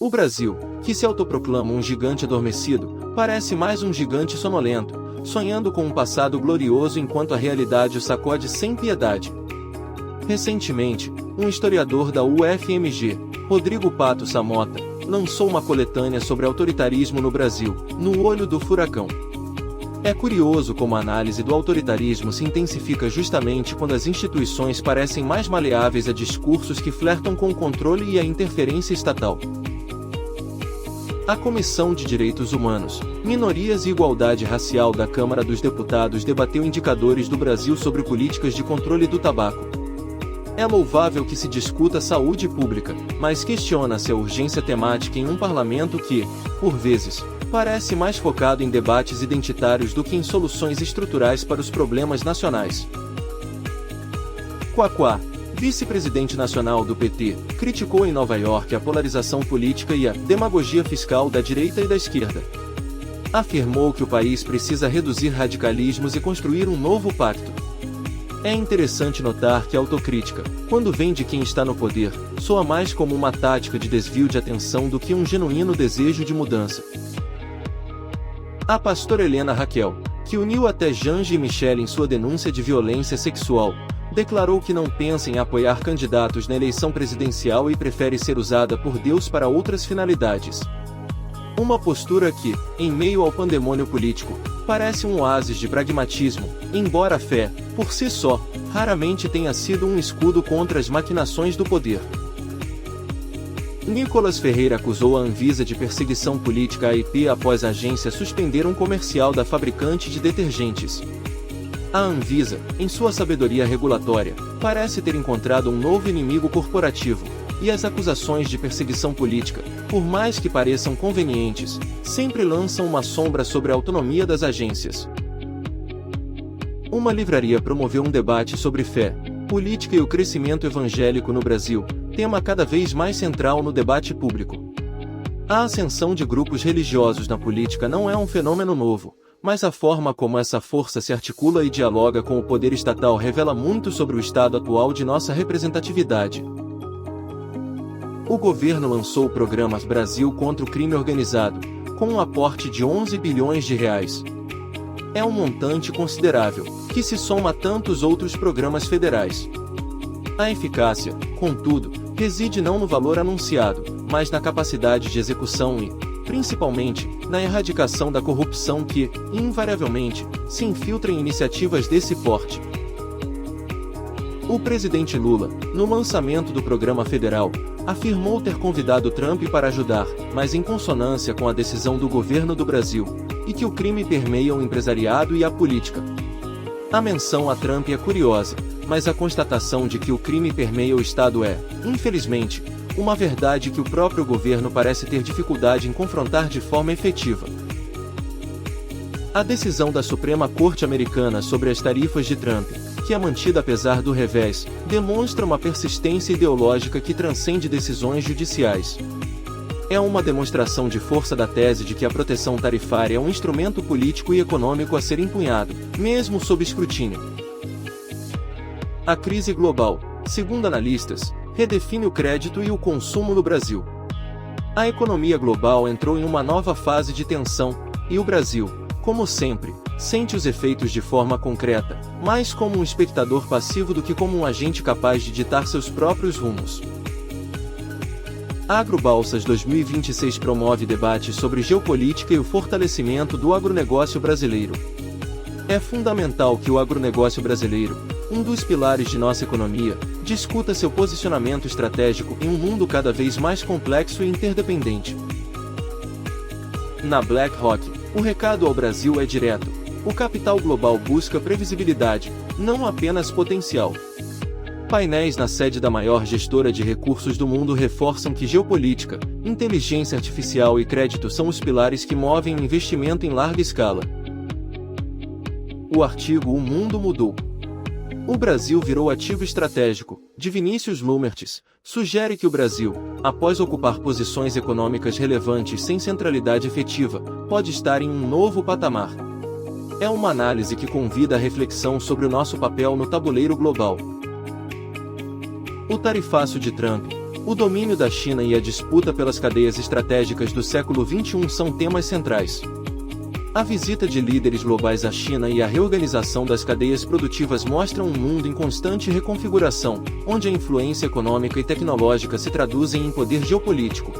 O Brasil, que se autoproclama um gigante adormecido, parece mais um gigante sonolento, sonhando com um passado glorioso enquanto a realidade o sacode sem piedade. Recentemente, um historiador da UFMG, Rodrigo Pato Samota, lançou uma coletânea sobre autoritarismo no Brasil, No Olho do Furacão. É curioso como a análise do autoritarismo se intensifica justamente quando as instituições parecem mais maleáveis a discursos que flertam com o controle e a interferência estatal. A Comissão de Direitos Humanos, Minorias e Igualdade Racial da Câmara dos Deputados debateu indicadores do Brasil sobre políticas de controle do tabaco. É louvável que se discuta saúde pública, mas questiona-se a urgência temática em um parlamento que, por vezes, parece mais focado em debates identitários do que em soluções estruturais para os problemas nacionais. Quaquá, vice-presidente nacional do PT, criticou em Nova York a polarização política e a demagogia fiscal da direita e da esquerda. Afirmou que o país precisa reduzir radicalismos e construir um novo pacto. É interessante notar que a autocrítica, quando vem de quem está no poder, soa mais como uma tática de desvio de atenção do que um genuíno desejo de mudança. A pastora Helena Raquel, que uniu até Janje e Michele em sua denúncia de violência sexual, declarou que não pensa em apoiar candidatos na eleição presidencial e prefere ser usada por Deus para outras finalidades. Uma postura que, em meio ao pandemônio político, parece um oásis de pragmatismo, embora a fé, por si só, raramente tenha sido um escudo contra as maquinações do poder. Nicolas Ferreira acusou a Anvisa de perseguição política à IP após a agência suspender um comercial da fabricante de detergentes. A Anvisa, em sua sabedoria regulatória, parece ter encontrado um novo inimigo corporativo, e as acusações de perseguição política, por mais que pareçam convenientes, sempre lançam uma sombra sobre a autonomia das agências. Uma livraria promoveu um debate sobre fé, política e o crescimento evangélico no Brasil, tema cada vez mais central no debate público. A ascensão de grupos religiosos na política não é um fenômeno novo, mas a forma como essa força se articula e dialoga com o poder estatal revela muito sobre o estado atual de nossa representatividade. O governo lançou o programa Brasil contra o Crime Organizado, com um aporte de 11 bilhões de reais. É um montante considerável, que se soma a tantos outros programas federais. A eficácia, contudo, reside não no valor anunciado, mas na capacidade de execução e, principalmente, na erradicação da corrupção que, invariavelmente, se infiltra em iniciativas desse porte. O presidente Lula, no lançamento do programa federal, afirmou ter convidado Trump para ajudar, mas em consonância com a decisão do governo do Brasil, e que o crime permeia o empresariado e a política. A menção a Trump é curiosa, mas a constatação de que o crime permeia o Estado é, infelizmente, uma verdade que o próprio governo parece ter dificuldade em confrontar de forma efetiva. A decisão da Suprema Corte Americana sobre as tarifas de Trump, que é mantida apesar do revés, demonstra uma persistência ideológica que transcende decisões judiciais. É uma demonstração de força da tese de que a proteção tarifária é um instrumento político e econômico a ser empunhado, mesmo sob escrutínio. A crise global, segundo analistas, redefine o crédito e o consumo no Brasil. A economia global entrou em uma nova fase de tensão, e o Brasil, como sempre, sente os efeitos de forma concreta, mais como um espectador passivo do que como um agente capaz de ditar seus próprios rumos. A AgroBalsas 2026 promove debates sobre geopolítica e o fortalecimento do agronegócio brasileiro. É fundamental que o agronegócio brasileiro, um dos pilares de nossa economia, discuta seu posicionamento estratégico em um mundo cada vez mais complexo e interdependente. Na BlackRock, o recado ao Brasil é direto: o capital global busca previsibilidade, não apenas potencial. Painéis na sede da maior gestora de recursos do mundo reforçam que geopolítica, inteligência artificial e crédito são os pilares que movem o investimento em larga escala. O artigo O Mundo Mudou. O Brasil virou ativo estratégico, de Vinícius Lumertes, sugere que o Brasil, após ocupar posições econômicas relevantes sem centralidade efetiva, pode estar em um novo patamar. É uma análise que convida à reflexão sobre o nosso papel no tabuleiro global. O tarifaço de Trump. O domínio da China e a disputa pelas cadeias estratégicas do século XXI são temas centrais. A visita de líderes globais à China e a reorganização das cadeias produtivas mostram um mundo em constante reconfiguração, onde a influência econômica e tecnológica se traduzem em poder geopolítico.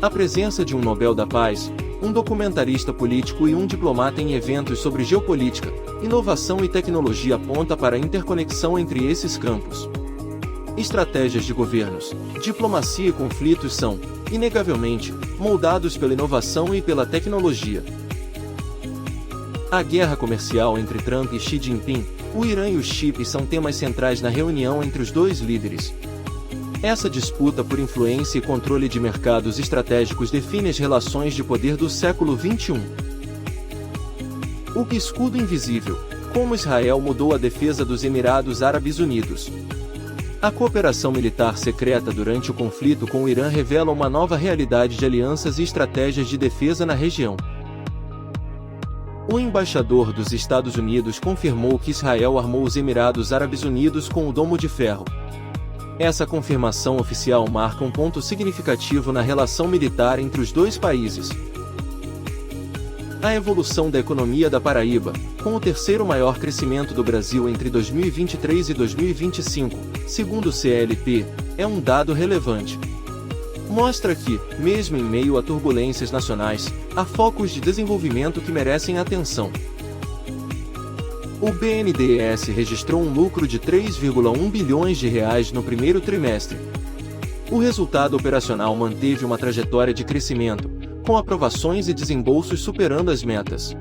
A presença de um Nobel da Paz, um documentarista político e um diplomata em eventos sobre geopolítica, inovação e tecnologia aponta para a interconexão entre esses campos. Estratégias de governos, diplomacia e conflitos são, inegavelmente, moldados pela inovação e pela tecnologia. A guerra comercial entre Trump e Xi Jinping, o Irã e os chips são temas centrais na reunião entre os dois líderes. Essa disputa por influência e controle de mercados estratégicos define as relações de poder do século XXI. O escudo invisível: como Israel mudou a defesa dos Emirados Árabes Unidos. A cooperação militar secreta durante o conflito com o Irã revela uma nova realidade de alianças e estratégias de defesa na região. O embaixador dos Estados Unidos confirmou que Israel armou os Emirados Árabes Unidos com o Domo de Ferro. Essa confirmação oficial marca um ponto significativo na relação militar entre os dois países. A evolução da economia da Paraíba, com o terceiro maior crescimento do Brasil entre 2023 e 2025, segundo o CLP, é um dado relevante. Mostra que, mesmo em meio a turbulências nacionais, há focos de desenvolvimento que merecem atenção. O BNDES registrou um lucro de 3,1 bilhões de reais no primeiro trimestre. O resultado operacional manteve uma trajetória de crescimento, com aprovações e desembolsos superando as metas.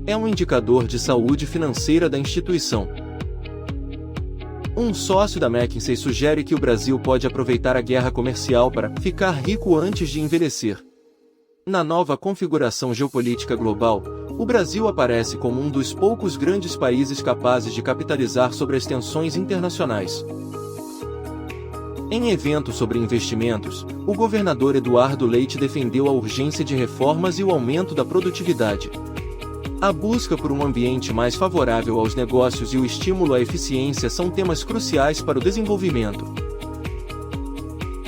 É um indicador de saúde financeira da instituição. Um sócio da McKinsey sugere que o Brasil pode aproveitar a guerra comercial para ficar rico antes de envelhecer. Na nova configuração geopolítica global, o Brasil aparece como um dos poucos grandes países capazes de capitalizar sobre as tensões internacionais. Em evento sobre investimentos, o governador Eduardo Leite defendeu a urgência de reformas e o aumento da produtividade. A busca por um ambiente mais favorável aos negócios e o estímulo à eficiência são temas cruciais para o desenvolvimento.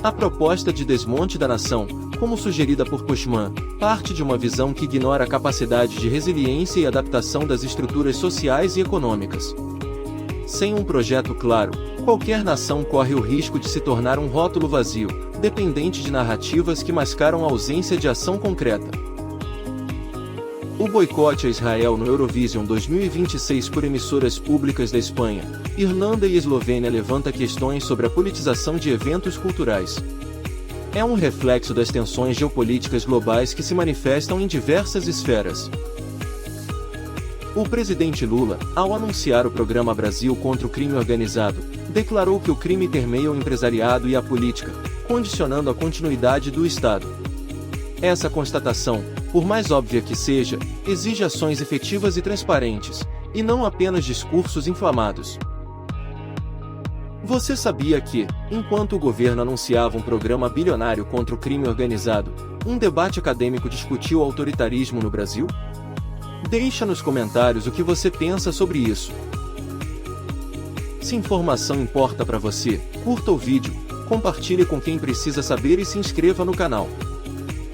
A proposta de desmonte da nação, como sugerida por Cushman, parte de uma visão que ignora a capacidade de resiliência e adaptação das estruturas sociais e econômicas. Sem um projeto claro, qualquer nação corre o risco de se tornar um rótulo vazio, dependente de narrativas que mascaram a ausência de ação concreta. O boicote a Israel no Eurovision 2026 por emissoras públicas da Espanha, Irlanda e Eslovênia levanta questões sobre a politização de eventos culturais. É um reflexo das tensões geopolíticas globais que se manifestam em diversas esferas. O presidente Lula, ao anunciar o programa Brasil contra o crime organizado, declarou que o crime permeia o empresariado e a política, condicionando a continuidade do Estado. Essa constatação, por mais óbvia que seja, exige ações efetivas e transparentes, e não apenas discursos inflamados. Você sabia que, enquanto o governo anunciava um programa bilionário contra o crime organizado, um debate acadêmico discutiu o autoritarismo no Brasil? Deixa nos comentários o que você pensa sobre isso. Se informação importa para você, curta o vídeo, compartilhe com quem precisa saber e se inscreva no canal.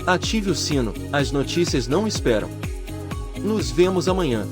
Ative o sino, as notícias não esperam. Nos vemos amanhã.